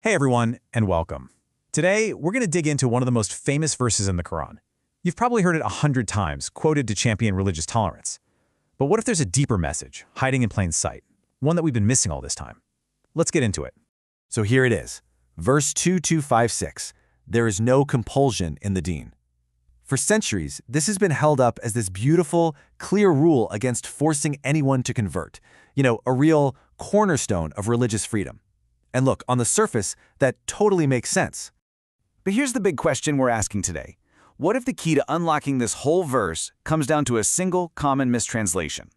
Hey everyone, and welcome. Today, we're going to dig into one of the most famous verses in the Quran. You've probably heard it 100 times, quoted to champion religious tolerance. But what if there's a deeper message, hiding in plain sight, one that we've been missing all this time? Let's get into it. So here it is, verse 2256, there is no compulsion in the Deen. For centuries, this has been held up as this beautiful, clear rule against forcing anyone to convert. A real cornerstone of religious freedom. And look, on the surface, that totally makes sense. But here's the big question we're asking today. What if the key to unlocking this whole verse comes down to a single common mistranslation?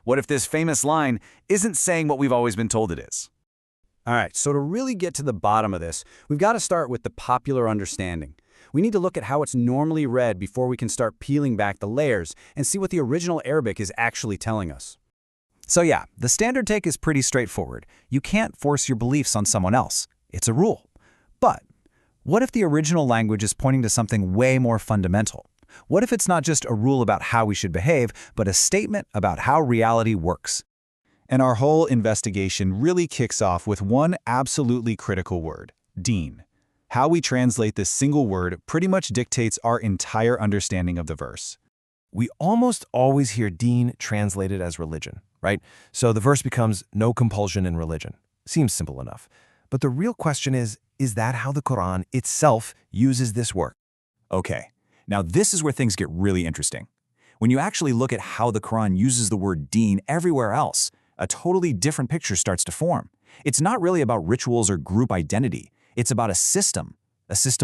What if this famous line isn't saying what we've always been told it is? All right, so to really get to the bottom of this, we've got to start with the popular understanding. We need to look at how it's normally read before we can start peeling back the layers and see what the original Arabic is actually telling us. So yeah, the standard take is pretty straightforward. You can't force your beliefs on someone else. It's a rule. But what if the original language is pointing to something way more fundamental? What if it's not just a rule about how we should behave, but a statement about how reality works? And our whole investigation really kicks off with one absolutely critical word, Deen. How we translate this single word pretty much dictates our entire understanding of the verse. We almost always hear Deen translated as religion, right? So the verse becomes no compulsion in religion. Seems simple enough. But the real question is that how the Quran itself uses this word? Okay, now this is where things get really interesting. When you actually look at how the Quran uses the word Deen everywhere else, a totally different picture starts to form. It's not really about rituals or group identity. It's about a system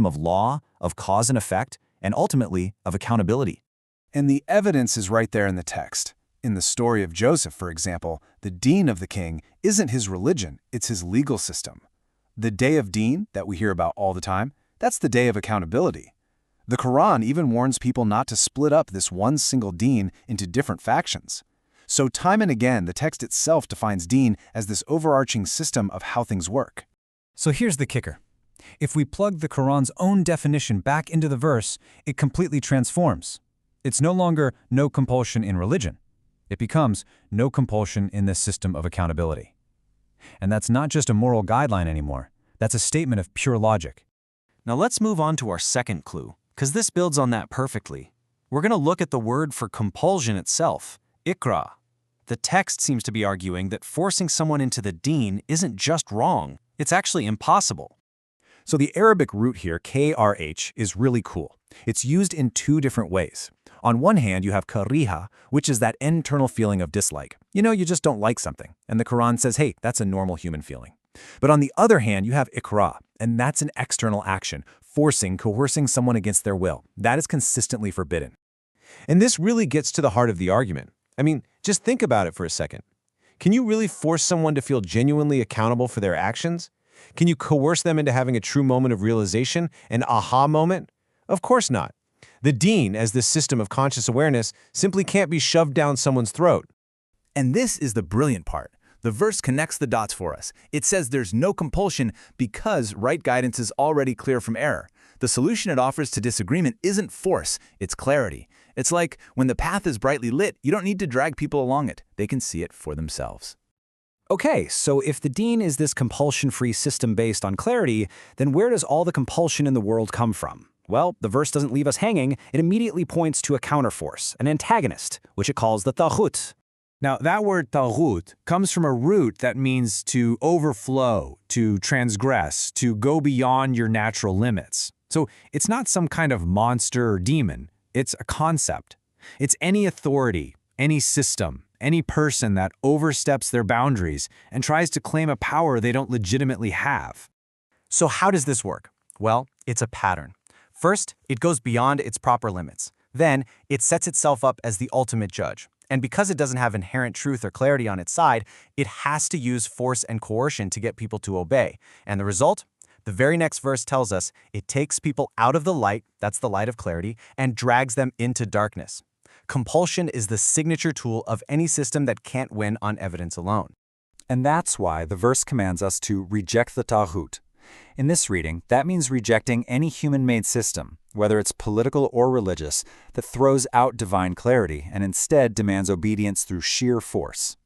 of law, of cause and effect, and ultimately of accountability. And the evidence is right there in the text. In the story of Joseph, for example, the Deen of the king isn't his religion, it's his legal system. The day of Deen, that we hear about all the time, that's the day of accountability. The Quran even warns people not to split up this one single Deen into different factions. So time and again, the text itself defines Deen as this overarching system of how things work. So here's the kicker. If we plug the Quran's own definition back into the verse, it completely transforms. It's no longer no compulsion in religion. It becomes no compulsion in this system of accountability. And that's not just a moral guideline anymore. That's a statement of pure logic. Now let's move on to our second clue, because this builds on that perfectly. We're going to look at the word for compulsion itself, ikra. The text seems to be arguing that forcing someone into the Deen isn't just wrong, it's actually impossible. So the Arabic root here, krh, is really cool. It's used in two different ways. On one hand, you have kariha, which is that internal feeling of dislike. You just don't like something. And the Quran says, hey, that's a normal human feeling. But on the other hand, you have ikra, and that's an external action, coercing someone against their will. That is consistently forbidden. And this really gets to the heart of the argument. I mean, just think about it for a second. Can you really force someone to feel genuinely accountable for their actions? Can you coerce them into having a true moment of realization, an aha moment? Of course not. The Deen, as this system of conscious awareness, simply can't be shoved down someone's throat. And this is the brilliant part. The verse connects the dots for us. It says there's no compulsion because right guidance is already clear from error. The solution it offers to disagreement isn't force, it's clarity. It's like when the path is brightly lit, you don't need to drag people along it. They can see it for themselves. Okay, so if the Deen is this compulsion-free system based on clarity, then where does all the compulsion in the world come from? Well, the verse doesn't leave us hanging. It immediately points to a counterforce, an antagonist, which it calls the Ṭāghūt. Now, that word Ṭāghūt comes from a root that means to overflow, to transgress, to go beyond your natural limits. So it's not some kind of monster or demon. It's a concept. It's any authority, any system, any person that oversteps their boundaries and tries to claim a power they don't legitimately have. So how does this work? Well, it's a pattern. First, it goes beyond its proper limits. Then, it sets itself up as the ultimate judge. And because it doesn't have inherent truth or clarity on its side, it has to use force and coercion to get people to obey. And the result? The very next verse tells us it takes people out of the light, that's the light of clarity, and drags them into darkness. Compulsion is the signature tool of any system that can't win on evidence alone. And that's why the verse commands us to reject the Ṭāghūt. In this reading, that means rejecting any human-made system, whether it's political or religious, that throws out divine clarity and instead demands obedience through sheer force.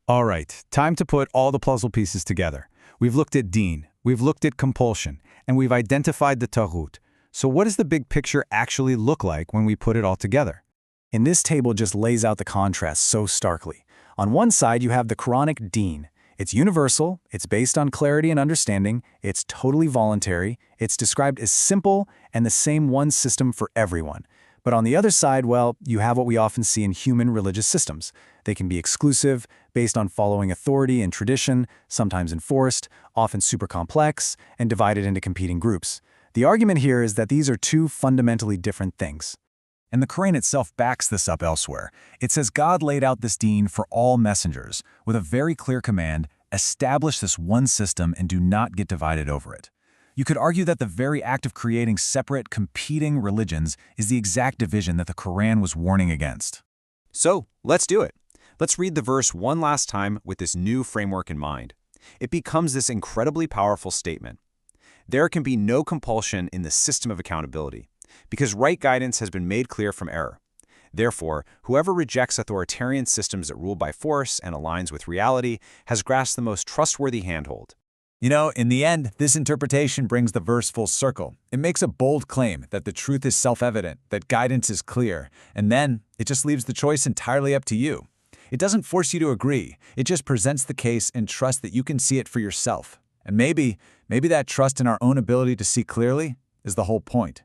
All right, time to put all the puzzle pieces together. We've looked at Deen, We've looked at compulsion, and we've identified the Ṭāghūt. So what does the big picture actually look like when we put it all together? And this table just lays out the contrast so starkly. On one side, you have the Quranic Deen. It's universal, it's based on clarity and understanding, it's totally voluntary, it's described as simple and the same one system for everyone. But on the other side, well, you have what we often see in human religious systems. They can be exclusive, based on following authority and tradition, sometimes enforced, often super complex, and divided into competing groups. The argument here is that these are two fundamentally different things. And the Quran itself backs this up elsewhere. It says God laid out this deen for all messengers, with a very clear command: establish this one system and do not get divided over it. You could argue that the very act of creating separate, competing religions is the exact division that the Quran was warning against. So, let's do it. Let's read the verse one last time with this new framework in mind. It becomes this incredibly powerful statement. There can be no compulsion in the system of accountability, because right guidance has been made clear from error. Therefore, whoever rejects authoritarian systems that rule by force and aligns with reality has grasped the most trustworthy handhold. You know, in the end, this interpretation brings the verse full circle. It makes a bold claim that the truth is self-evident, that guidance is clear, and then it just leaves the choice entirely up to you. It doesn't force you to agree. It just presents the case and trusts that you can see it for yourself. And maybe that trust in our own ability to see clearly is the whole point.